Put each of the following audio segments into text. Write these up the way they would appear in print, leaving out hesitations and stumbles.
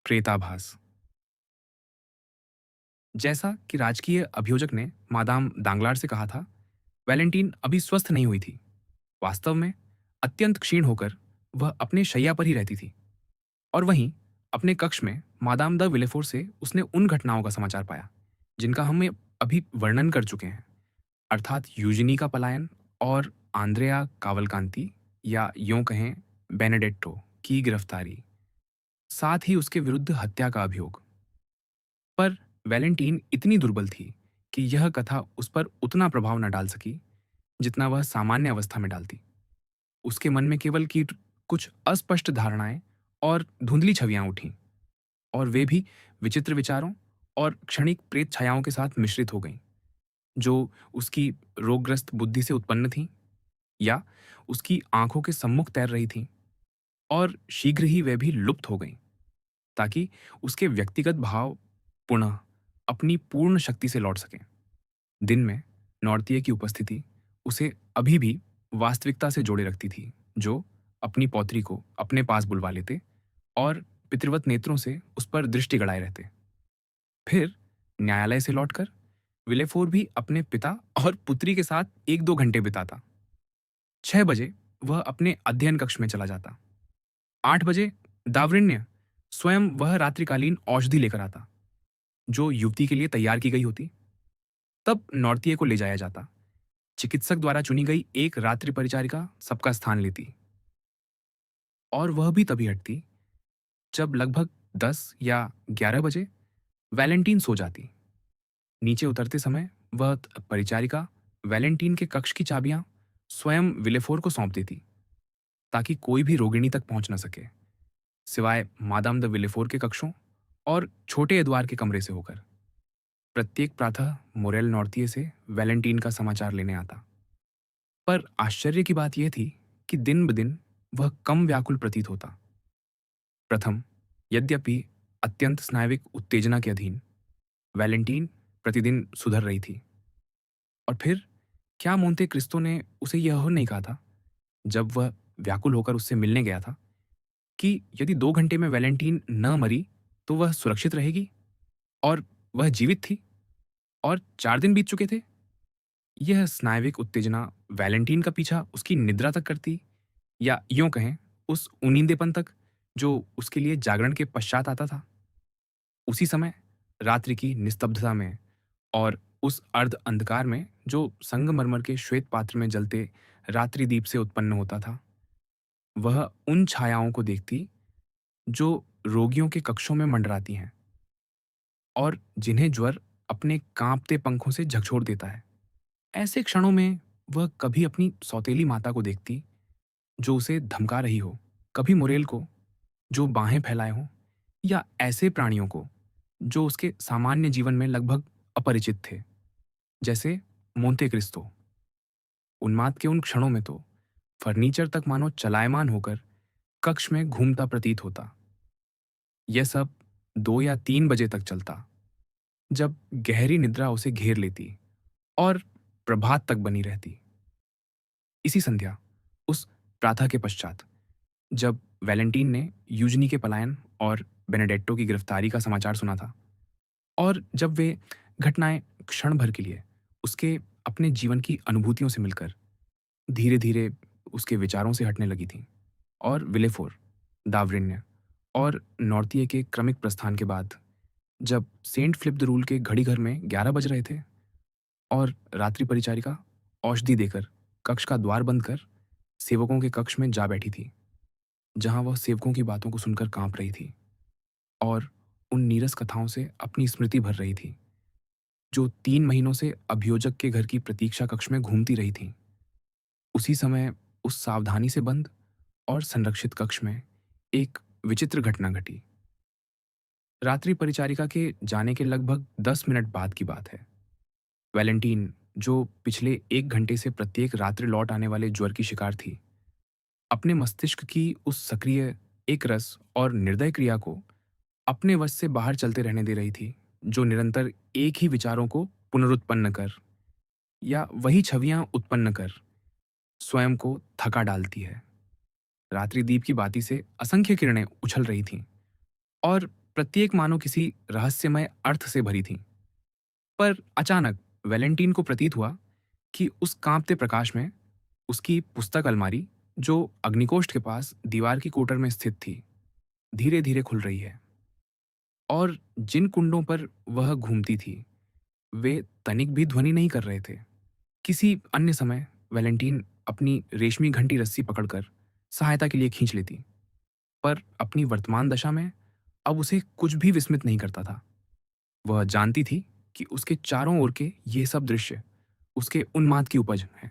प्रेताभास। जैसा कि राजकीय अभियोजक ने मादाम दांगलार से कहा था, वैलेंटीन अभी स्वस्थ नहीं हुई थी। वास्तव में अत्यंत क्षीण होकर वह अपने शैया पर ही रहती थी। और वहीं अपने कक्ष में मादाम द विलेफोर से उसने उन घटनाओं का समाचार पाया जिनका हमें अभी वर्णन कर चुके हैं, अर्थात यूजिनी का पलायन और आंद्रेया कावलकांति, या यूं कहें बेनेडेट्टो की गिरफ्तारी, साथ ही उसके विरुद्ध हत्या का अभियोग। पर वैलेंटीन इतनी दुर्बल थी कि यह कथा उस पर उतना प्रभाव न डाल सकी जितना वह सामान्य अवस्था में डालती। उसके मन में केवल की कुछ अस्पष्ट धारणाएं और धुंधली छवियां उठीं, और वे भी विचित्र विचारों और क्षणिक प्रेत छायाओं के साथ मिश्रित हो गईं, जो उसकी रोगग्रस्त बुद्धि से उत्पन्न थीं या उसकी आंखों के सम्मुख तैर रही थीं, और शीघ्र ही वे भी लुप्त हो गईं, ताकि उसके व्यक्तिगत भाव पुनः अपनी पूर्ण शक्ति से लौट सकें। दिन में नौर्तीय की उपस्थिति उसे अभी भी वास्तविकता से जोड़े रखती थी, जो अपनी पौत्री को अपने पास बुलवा लेते और पितृवत नेत्रों से उस पर दृष्टि गड़ाए रहते। फिर न्यायालय से लौटकर विलेफोर भी अपने पिता और पुत्री के साथ 1-2 घंटे बिताता। 6 बजे वह अपने अध्ययन कक्ष में चला जाता। 8 बजे दावृण्य स्वयं वह रात्रिकालीन औषधि लेकर आता, जो युवती के लिए तैयार की गई होती। तब नौर्तीय को ले जाया जाता। चिकित्सक द्वारा चुनी गई एक रात्रि परिचारिका सबका स्थान लेती, और वह भी तभी हटती जब लगभग 10 या 11 बजे वैलेंटीन सो जाती। नीचे उतरते समय वह परिचारिका वैलेंटीन के कक्ष की चाबियां स्वयं विलेफोर को सौंप देती, ताकि कोई भी रोगिणी तक पहुंच न सके, सिवाय मादाम द विलेफोर के कक्षों और छोटे एदवार के कमरे से होकर। प्रत्येक प्रातः मोरेल नॉर्तिये से वैलेंटीन का समाचार लेने आता। पर आश्चर्य की बात यह थी कि दिन ब दिन वह कम व्याकुल प्रतीत होता। प्रथम, यद्यपि अत्यंत स्नायविक उत्तेजना के अधीन, वैलेंटीन प्रतिदिन सुधर रही थी। और फिर क्या मोंते क्रिस्तो ने उसे यह नहीं कहा था, जब वह व्याकुल होकर उससे मिलने गया था, कि यदि 2 घंटे में वैलेंटीन न मरी तो वह सुरक्षित रहेगी, और वह जीवित थी, और 4 दिन बीत चुके थे। यह स्नायविक उत्तेजना वैलेंटीन का पीछा उसकी निद्रा तक करती, या यूं कहें उस उनींदेपन तक जो उसके लिए जागरण के पश्चात आता था। उसी समय रात्रि की निस्तब्धता में और उस अर्ध अंधकार में जो संगमरमर के श्वेत पात्र में जलते रात्रि दीप से उत्पन्न होता था, वह उन छायाओं को देखती जो रोगियों के कक्षों में मंडराती हैं, और जिन्हें ज्वर अपने कांपते पंखों से झकझोर देता है। ऐसे क्षणों में वह कभी अपनी सौतेली माता को देखती, जो उसे धमका रही हो, कभी मुरेल को, जो बाहें फैलाए हों, या ऐसे प्राणियों को जो उसके सामान्य जीवन में लगभग अपरिचित थे, जैसे मोंते क्रिस्तो। उन्माद के उन क्षणों में तो फर्नीचर तक मानो चलायमान होकर कक्ष में घूमता प्रतीत होता। यह सब 2 या 3 बजे तक चलता, जब गहरी निद्रा उसे घेर लेती और प्रभात तक बनी रहती। इसी संध्या, उस प्रातः के पश्चात, जब वैलेंटीन ने यूजनी के पलायन और बेनेडेट्टो की गिरफ्तारी का समाचार सुना था, और जब वे घटनाएं क्षण भर के लिए उसके अपने जीवन की अनुभूतियों से मिलकर धीरे धीरे उसके विचारों से हटने लगी थीं, और विलेफोर, दावृण्य और नॉर्तिये के क्रमिक प्रस्थान के बाद, जब सेंट फिलिप द रूल के घड़ी घर में 11 बज रहे थे, और रात्रि परिचारिका औषधि देकर कक्ष का द्वार बंद कर सेवकों के कक्ष में जा बैठी थी, जहां वह सेवकों की बातों को सुनकर कांप रही थी और उन नीरस कथाओं से अपनी स्मृति भर रही थी, जो 3 महीनों से अभियोजक के घर की प्रतीक्षा कक्ष में घूमती रही थीं। उसी समय उस सावधानी से बंद और संरक्षित कक्ष में एक विचित्र घटना घटी। रात्रि परिचारिका के जाने के लगभग 10 मिनट बाद की बात है। वैलेंटीन, जो पिछले 1 घंटे से प्रत्येक रात्रि लौट आने वाले ज्वर की शिकार थी, अपने मस्तिष्क की उस सक्रिय, एक रस और निर्दय क्रिया को अपने वश से बाहर चलते रहने दे रही थी, जो निरंतर एक ही विचारों को पुनरुत्पन्न कर, या वही छवियां उत्पन्न कर, स्वयं को थका डालती है। रात्रि दीप की बाती से असंख्य किरणें उछल रही थीं, और प्रत्येक मानो किसी रहस्यमय अर्थ से भरी थी। पर अचानक वैलेंटीन को प्रतीत हुआ कि उस कांपते प्रकाश में उसकी पुस्तक अलमारी, जो अग्निकोष्ठ के पास दीवार की कोटर में स्थित थी, धीरे धीरे खुल रही है। और जिन कुंडों पर वह घूमती थी, वे तनिक भी ध्वनि नहीं कर रहे थे। किसी अन्य समय वैलेंटीन अपनी रेशमी घंटी रस्सी पकड़कर सहायता के लिए खींच लेती, पर अपनी वर्तमान दशा में अब उसे कुछ भी विस्मित नहीं करता था। वह जानती थी कि उसके चारों ओर के ये सब दृश्य उसके उन्माद की उपज हैं,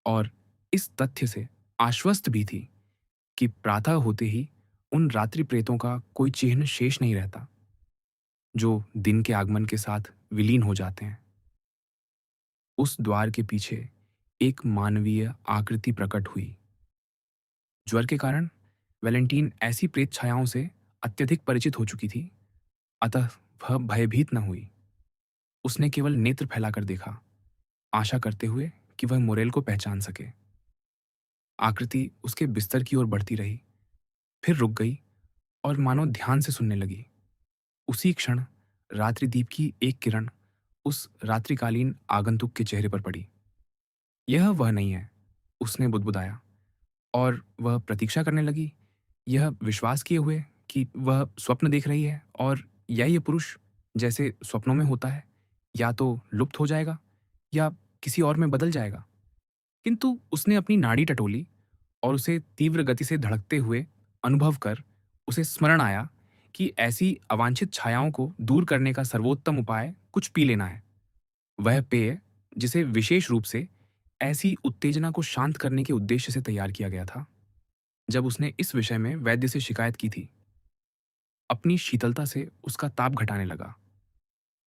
और इस तथ्य से आश्वस्त भी थी कि प्रातः होते ही उन रात्रि प्रेतों का कोई चिन्ह शेष नहीं रहता, जो दिन के आगमन के साथ विलीन हो जाते हैं। उस द्वार के पीछे एक मानवीय आकृति प्रकट हुई। ज्वर के कारण वैलेंटीन ऐसी प्रेत छायाओं से अत्यधिक परिचित हो चुकी थी, अतः वह भयभीत न हुई। उसने केवल नेत्र फैलाकर देखा, आशा करते हुए कि वह मोरेल को पहचान सके। आकृति उसके बिस्तर की ओर बढ़ती रही, फिर रुक गई और मानो ध्यान से सुनने लगी। उसी क्षण रात्रिदीप की एक किरण उस रात्रिकालीन आगंतुक के चेहरे पर पड़ी। यह वह नहीं है, उसने बुदबुदाया, और वह प्रतीक्षा करने लगी, यह विश्वास किए हुए कि वह स्वप्न देख रही है और या ये पुरुष, जैसे स्वप्नों में होता है, या तो लुप्त हो जाएगा या किसी और में बदल जाएगा। किंतु उसने अपनी नाड़ी टटोली और उसे तीव्र गति से धड़कते हुए अनुभव कर उसे स्मरण आया कि ऐसी अवांछित छायाओं को दूर करने का सर्वोत्तम उपाय कुछ पी लेना है। वह पेय, जिसे विशेष रूप से ऐसी उत्तेजना को शांत करने के उद्देश्य से तैयार किया गया था, जब उसने इस विषय में वैद्य से शिकायत की थी, अपनी शीतलता से उसका ताप घटाने लगा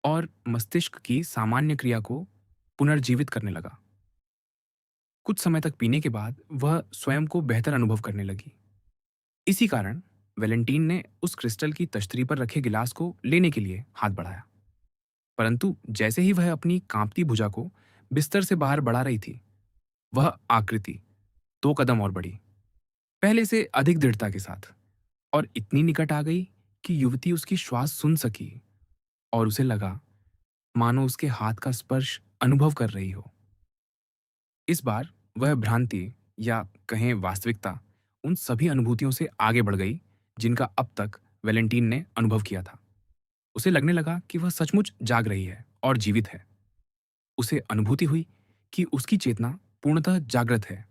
और मस्तिष्क की सामान्य क्रिया को पुनर्जीवित करने लगा। कुछ समय तक पीने के बाद वह स्वयं को बेहतर अनुभव करने लगी। इसी कारण वैलेंटीन ने उस क्रिस्टल की तश्तरी पर रखे गिलास को लेने के लिए हाथ बढ़ाया, परंतु जैसे ही वह अपनी कांपती भुजा को बिस्तर से बाहर बढ़ा रही थी, वह आकृति 2 कदम और बढ़ी, पहले से अधिक दृढ़ता के साथ, और इतनी निकट आ गई कि युवती उसकी श्वास सुन सकी, और उसे लगा मानो उसके हाथ का स्पर्श अनुभव कर रही हो। इस बार वह भ्रांति, या कहें वास्तविकता, उन सभी अनुभूतियों से आगे बढ़ गई जिनका अब तक वैलेंटीन ने अनुभव किया था। उसे लगने लगा कि वह सचमुच जाग रही है और जीवित है। उसे अनुभूति हुई कि उसकी चेतना पूर्णतः जागृत है,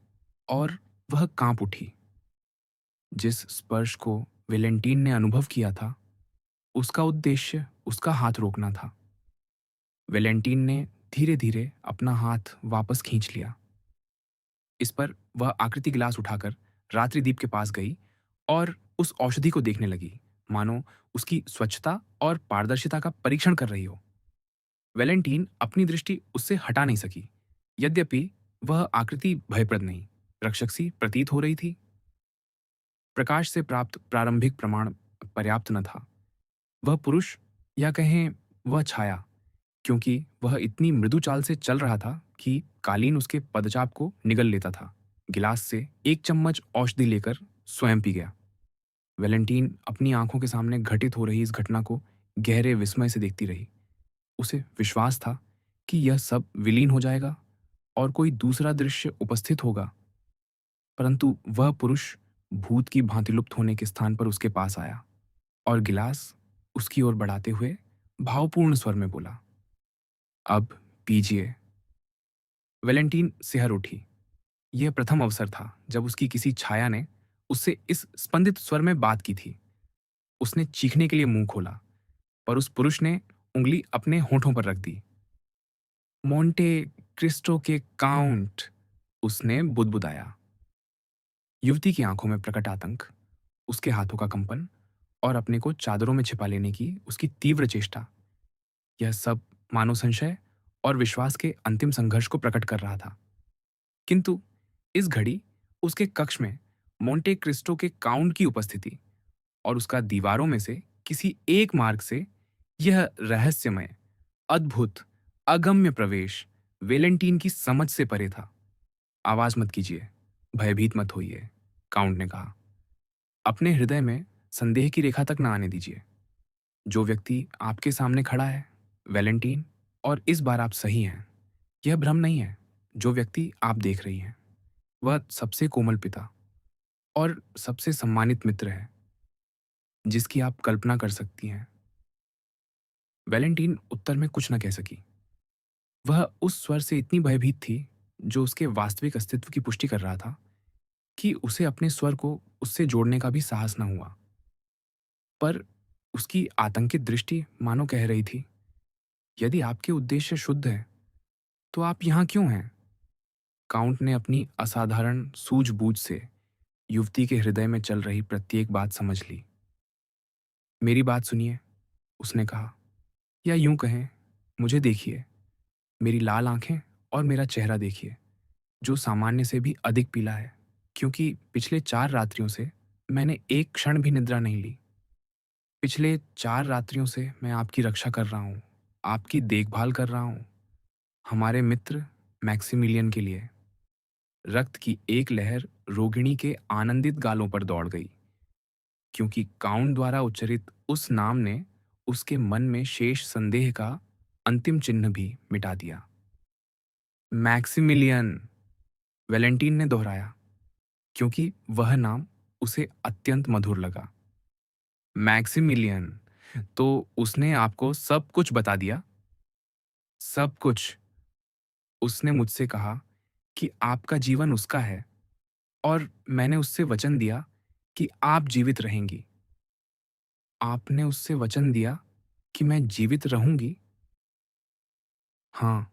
और वह कांप उठी। जिस स्पर्श को वैलेंटीन ने अनुभव किया था, उसका उद्देश्य उसका हाथ रोकना था। वैलेंटीन ने धीरे धीरे अपना हाथ वापस खींच लिया। इस पर वह आकृति गिलास उठाकर रात्रिदीप के पास गई और उस औषधि को देखने लगी, मानो उसकी स्वच्छता और पारदर्शिता का परीक्षण कर रही हो। वैलेंटीन अपनी दृष्टि उससे हटा नहीं सकी, यद्यपि वह आकृति भयप्रद नहीं, रक्षक सी प्रतीत हो रही थी। प्रकाश से प्राप्त प्रारंभिक प्रमाण पर्याप्त न था। वह पुरुष, या कहें वह छाया, क्योंकि वह इतनी मृदु चाल से चल रहा था कि कालीन उसके पदचाप को निगल लेता था। गिलास से एक चम्मच औषधि लेकर स्वयं पी गया। वैलेंटीन अपनी आंखों के सामने घटित हो रही इस घटना को गहरे विस्मय से देखती रही। उसे विश्वास था कि यह सब विलीन हो जाएगा और कोई दूसरा दृश्य उपस्थित होगा, परंतु वह पुरुष भूत की भांति लुप्त होने के स्थान पर उसके पास आया और गिलास उसकी ओर बढ़ाते हुए भावपूर्ण स्वर में बोला, अब पीजिए। वैलेंटीन सिहर उठी। यह प्रथम अवसर था जब उसकी किसी छाया ने उससे इस स्पंदित स्वर में बात की थी। उसने चीखने के लिए मुंह खोला, पर उस पुरुष ने उंगली अपने होठों पर रख दी। मोंटे क्रिस्टो के काउंट, उसने बुदबुदाया। युवती की आंखों में प्रकट आतंक, उसके हाथों का कंपन और अपने को चादरों में छिपा लेने की उसकी तीव्र चेष्टा, यह सब मानव संशय और विश्वास के अंतिम संघर्ष को प्रकट कर रहा था। किंतु इस घड़ी उसके कक्ष में मोंटे क्रिस्टो के काउंट की उपस्थिति और उसका दीवारों में से किसी एक मार्ग से यह रहस्यमय, अद्भुत, अगम्य प्रवेश वेलेंटीन की समझ से परे था। आवाज मत कीजिए, भयभीत मत होइए, काउंट ने कहा। अपने हृदय में संदेह की रेखा तक न आने दीजिए। जो व्यक्ति आपके सामने खड़ा है, वैलेंटीन, और इस बार आप सही हैं, यह भ्रम नहीं है। जो व्यक्ति आप देख रही हैं, वह सबसे कोमल पिता और सबसे सम्मानित मित्र है, जिसकी आप कल्पना कर सकती हैं। वैलेंटीन उत्तर में कुछ न कह सकी। वह उस स्वर से इतनी भयभीत थी, जो उसके वास्तविक अस्तित्व की पुष्टि कर रहा था, कि उसे अपने स्वर को उससे जोड़ने का भी साहस न हुआ। पर उसकी आतंकित दृष्टि मानो कह रही थी, यदि आपके उद्देश्य शुद्ध है, तो आप यहाँ क्यों हैं? काउंट ने अपनी असाधारण सूझबूझ से युवती के हृदय में चल रही प्रत्येक बात समझ ली। मेरी बात सुनिए, उसने कहा, या यूं कहें, मुझे देखिए, मेरी लाल आंखें और मेरा चेहरा देखिए, जो सामान्य से भी अधिक पीला है, क्योंकि पिछले 4 रात्रियों से मैंने एक क्षण भी निद्रा नहीं ली। पिछले 4 रात्रियों से मैं आपकी रक्षा कर रहा हूँ, आपकी देखभाल कर रहा हूँ, हमारे मित्र मैक्सिमिलियन के लिए। रक्त की एक लहर रोगिणी के आनंदित गालों पर दौड़ गई, क्योंकि काउंट द्वारा उच्चरित उस नाम ने उसके मन में शेष संदेह का अंतिम चिन्ह भी मिटा दिया। मैक्सिमिलियन, वैलेंटीन ने दोहराया, क्योंकि वह नाम उसे अत्यंत मधुर लगा। मैक्सिमिलियन, तो उसने आपको सब कुछ बता दिया? सब कुछ। उसने मुझसे कहा कि आपका जीवन उसका है, और मैंने उससे वचन दिया कि आप जीवित रहेंगी। आपने उससे वचन दिया कि मैं जीवित रहूंगी? हाँ,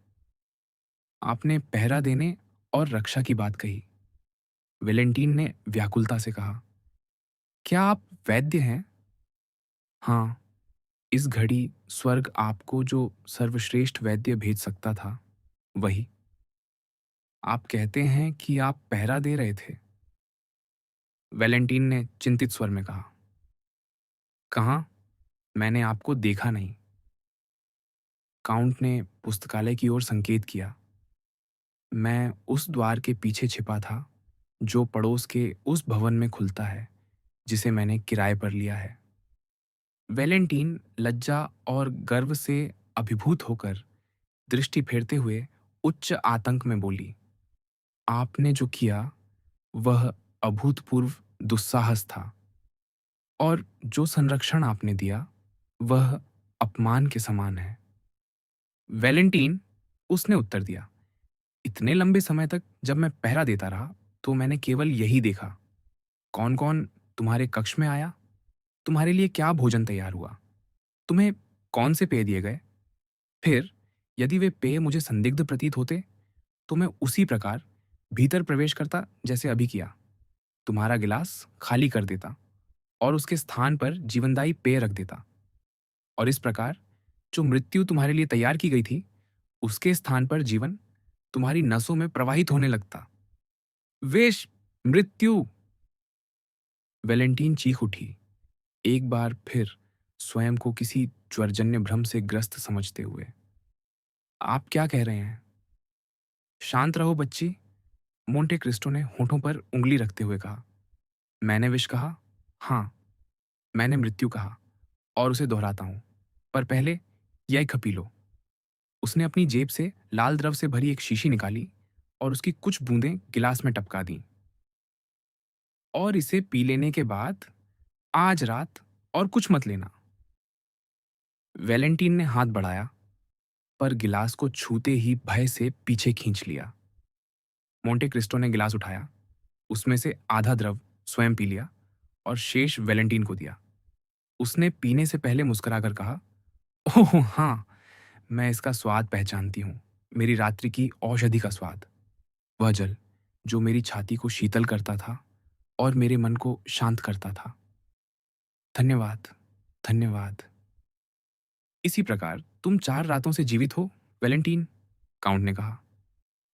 आपने पहरा देने और रक्षा की बात कही। वेलेंटीन ने व्याकुलता से कहा, क्या आप वैद्य हैं? हाँ, इस घड़ी स्वर्ग आपको जो सर्वश्रेष्ठ वैद्य भेज सकता था, वही। आप कहते हैं कि आप पहरा दे रहे थे? वेलेंटीन ने चिंतित स्वर में कहा। कहाँ? मैंने आपको देखा नहीं। काउंट ने पुस्तकालय की ओर संकेत किया। मैं उस द्वार के पीछे छिपा था, जो पड़ोस के उस भवन में खुलता है, जिसे मैंने किराए पर लिया है। वेलेंटीन लज्जा और गर्व से अभिभूत होकर दृष्टि फेरते हुए उच्च आतंक में बोली, आपने जो किया वह अभूतपूर्व दुस्साहस था, और जो संरक्षण आपने दिया वह अपमान के समान है। वेलेंटीन, उसने उत्तर दिया, इतने लंबे समय तक जब मैं पहरा देता रहा, तो मैंने केवल यही देखा। कौन कौन तुम्हारे कक्ष में आया, तुम्हारे लिए क्या भोजन तैयार हुआ, तुम्हें कौन से पेय दिए गए। फिर यदि वे पेय मुझे संदिग्ध प्रतीत होते, तो मैं उसी प्रकार भीतर प्रवेश करता जैसे अभी किया, तुम्हारा गिलास खाली कर देता और उसके स्थान पर जीवनदायी पेय रख देता। और इस प्रकार जो मृत्यु तुम्हारे लिए तैयार की गई थी, उसके स्थान पर जीवन तुम्हारी नसों में प्रवाहित होने लगता। वेश, मृत्यु! वेलेंटीन चीख उठी, एक बार फिर स्वयं को किसी ज्वरजन्य भ्रम से ग्रस्त समझते हुए। आप क्या कह रहे हैं? शांत रहो बच्ची, मोंटे क्रिस्टो ने होठों पर उंगली रखते हुए कहा। मैंने विष कहा? हाँ, मैंने मृत्यु कहा, और उसे दोहराता हूं। पर पहले यह खपी पी लो। उसने अपनी जेब से लाल द्रव से भरी एक शीशी निकाली और उसकी कुछ बूंदें गिलास में टपका दी। और इसे पी लेने के बाद आज रात और कुछ मत लेना। वैलेंटीन ने हाथ बढ़ाया, पर गिलास को छूते ही भय से पीछे खींच लिया। मोंटे क्रिस्टो ने गिलास उठाया, उसमें से आधा द्रव स्वयं पी लिया और शेष वैलेंटीन को दिया। उसने पीने से पहले मुस्कुराकर कहा, ओह हाँ, मैं इसका स्वाद पहचानती हूँ, मेरी रात्रि की औषधि का स्वाद। वह जल जो मेरी छाती को शीतल करता था और मेरे मन को शांत करता था। धन्यवाद, धन्यवाद। इसी प्रकार तुम 4 रातों से जीवित हो, वैलेंटीन, काउंट ने कहा।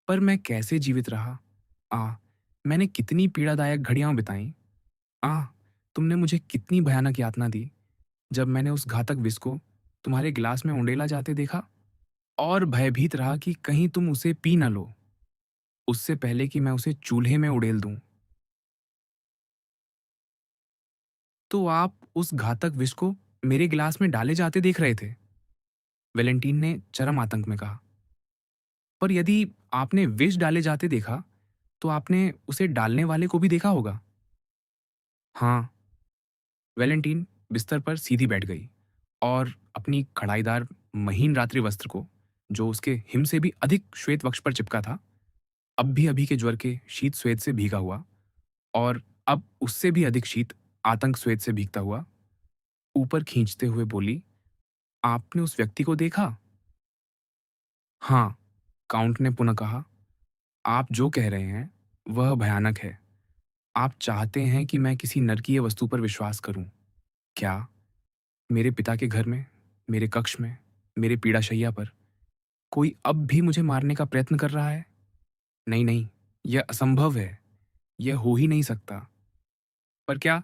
पर मैं कैसे जीवित रहा? मैंने कितनी पीड़ादायक घड़ियां बिताई। आ तुमने मुझे कितनी भयानक यातना दी, जब मैंने उस घातक विष को तुम्हारे गिलास में उंडेला जाते देखा, और भयभीत रहा कि कहीं तुम उसे पी न लो, उससे पहले कि मैं उसे चूल्हे में उड़ेल दूं। तो आप उस घातक विष को मेरे गिलास में डाले जाते देख रहे थे, वैलेंटीन ने चरम आतंक में कहा। पर यदि आपने विष डाले जाते देखा, तो आपने उसे डालने वाले को भी देखा होगा। हाँ, वैलेंटीन बिस्तर पर सीधी बैठ गई और अपनी कढ़ाईदार महीन रात्रि वस्त्र को, जो उसके हिम से भी अधिक श्वेत वक्ष पर चिपका था, अब भी अभी के ज्वर के शीत स्वेद से भीगा हुआ, और अब उससे भी अधिक शीत आतंक स्वेद से भीगता हुआ, ऊपर खींचते हुए बोली, आपने उस व्यक्ति को देखा? हाँ, काउंट ने पुनः कहा, आप जो कह रहे हैं वह भयानक है। आप चाहते हैं कि मैं किसी नरकीय वस्तु पर विश्वास करूं। क्या मेरे पिता के घर में, मेरे कक्ष में, मेरे पीड़ाशैया पर कोई अब भी मुझे मारने का प्रयत्न कर रहा है? नहीं, नहीं, यह असंभव है। यह हो ही नहीं सकता। पर क्या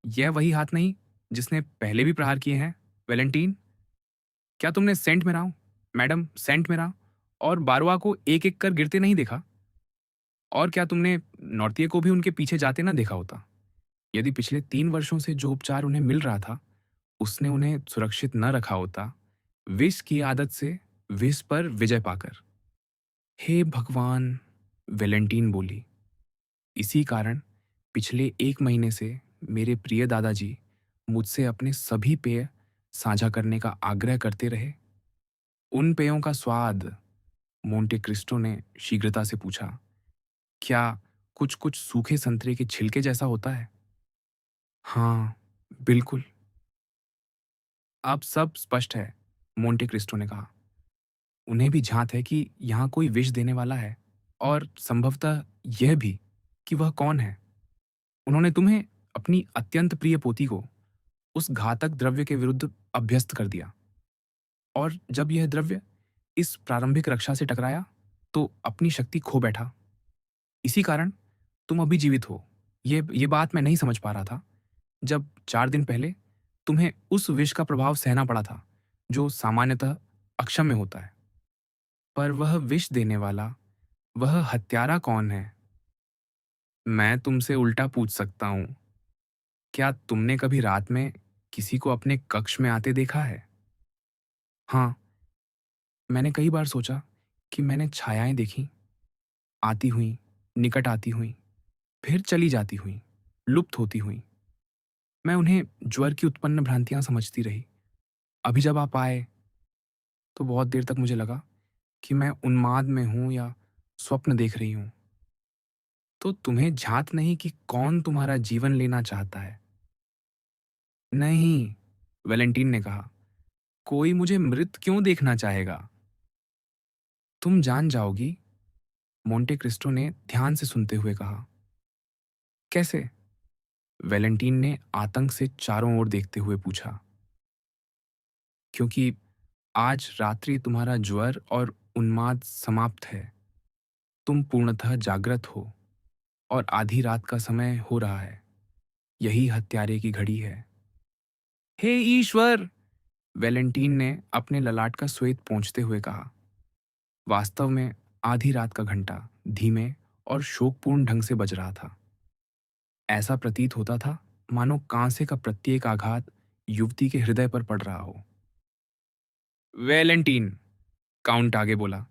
यह वही हाथ नहीं जिसने पहले भी प्रहार किए हैं, वैलेंटीन? क्या तुमने सेंट मेराव, मैडम सेंट मेराव और बारवा को एक-एक कर गिरते नहीं देखा? और क्या तुमने नौर्तिये को भी उनके पीछे जाते ना देखा होता? यदि पिछले 3 वर्षों से जो उपचार उन्हें मिल रहा था, उसने उन्हें सुरक्षित न रखा होता, विष की आदत से विष पर विजय पाकर। हे भगवान! वैलेंटीन बोली, इसी कारण पिछले 1 महीने से मेरे प्रिय दादाजी मुझसे अपने सभी पेय साझा करने का आग्रह करते रहे। उन पेयों का स्वाद, मोंटे क्रिस्टो ने शीघ्रता से पूछा, क्या कुछ-कुछ सूखे संतरे के छिलके जैसा होता है? हाँ, बिल्कुल। अब सब स्पष्ट है, मोंटे क्रिस्टो ने कहा। उन्हें भी झांत है कि यहाँ कोई विष देने वाला है, और संभवतः यह भी कि वह कौन है। उन्होंने तुम्हें, अपनी अत्यंत प्रिय पोती को, उस घातक द्रव्य के विरुद्ध अभ्यस्त कर दिया, और जब यह द्रव्य इस प्रारंभिक रक्षा से टकराया, तो अपनी शक्ति खो बैठा। इसी कारण तुम अभी जीवित हो। ये बात मैं नहीं समझ पा रहा था, जब 4 दिन पहले तुम्हें उस विष का प्रभाव सहना पड़ा था, जो सामान्यतः अक्षम्य होता है। पर वह विष देने वाला, वह हत्यारा कौन है? मैं तुमसे उल्टा पूछ सकता हूँ। क्या तुमने कभी रात में किसी को अपने कक्ष में आते देखा है? हाँ, मैंने कई बार सोचा कि मैंने छायाएं देखी, आती हुई, निकट आती हुई, फिर चली जाती हुई, लुप्त होती हुई। मैं उन्हें ज्वर की उत्पन्न भ्रांतियां समझती रही। अभी जब आप आए, तो बहुत देर तक मुझे लगा कि मैं उन्माद में हूं या स्वप्न देख रही हूं। तो तुम्हें झात नहीं कि कौन तुम्हारा जीवन लेना चाहता है? नहीं, वैलेंटीन ने कहा, कोई मुझे मृत क्यों देखना चाहेगा? तुम जान जाओगी, मोंटे क्रिस्टो ने ध्यान से सुनते हुए कहा। कैसे? वैलेंटीन ने आतंक से चारों ओर देखते हुए पूछा। क्योंकि आज रात्रि तुम्हारा ज्वर और उन्माद समाप्त है। तुम पूर्णतः जागृत हो, और आधी रात का समय हो रहा है। यही हत्यारे की घड़ी है। हे ईश्वर! वैलेंटीन ने अपने ललाट का श्वेत पोंछते हुए कहा। वास्तव में आधी रात का घंटा धीमे और शोकपूर्ण ढंग से बज रहा था। ऐसा प्रतीत होता था मानो कांसे का प्रत्येक आघात युवती के हृदय पर पड़ रहा हो। वैलेंटीन, काउंट आगे बोला,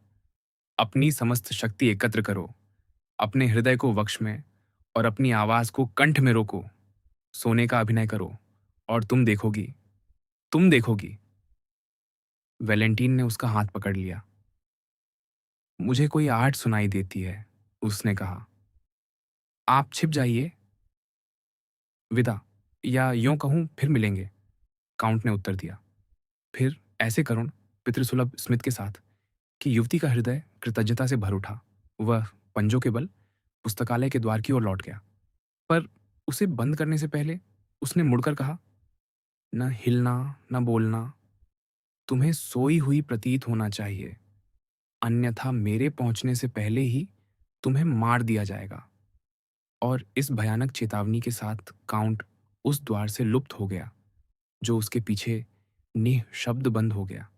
अपनी समस्त शक्ति एकत्र करो, अपने हृदय को वक्ष में और अपनी आवाज को कंठ में रोको। सोने का अभिनय करो, और तुम देखोगी। वैलेंटीन ने उसका हाथ पकड़ लिया। मुझे कोई आहट सुनाई देती है, उसने कहा। आप छिप जाइए। विदा, या यूं कहूं फिर मिलेंगे, काउंट ने उत्तर दिया। फिर ऐसे करुण, पितृसुलभ स्मित के साथ कि युवती का हृदय कृतज्ञता से भर उठा, वह पंजों के बल पुस्तकालय के द्वार की ओर लौट गया। पर उसे बंद करने से पहले उसने मुड़कर कहा, न हिलना, न बोलना। तुम्हें सोई हुई प्रतीत होना चाहिए, अन्यथा मेरे पहुंचने से पहले ही तुम्हें मार दिया जाएगा। और इस भयानक चेतावनी के साथ काउंट उस द्वार से लुप्त हो गया, जो उसके पीछे निःशब्द बंद हो गया।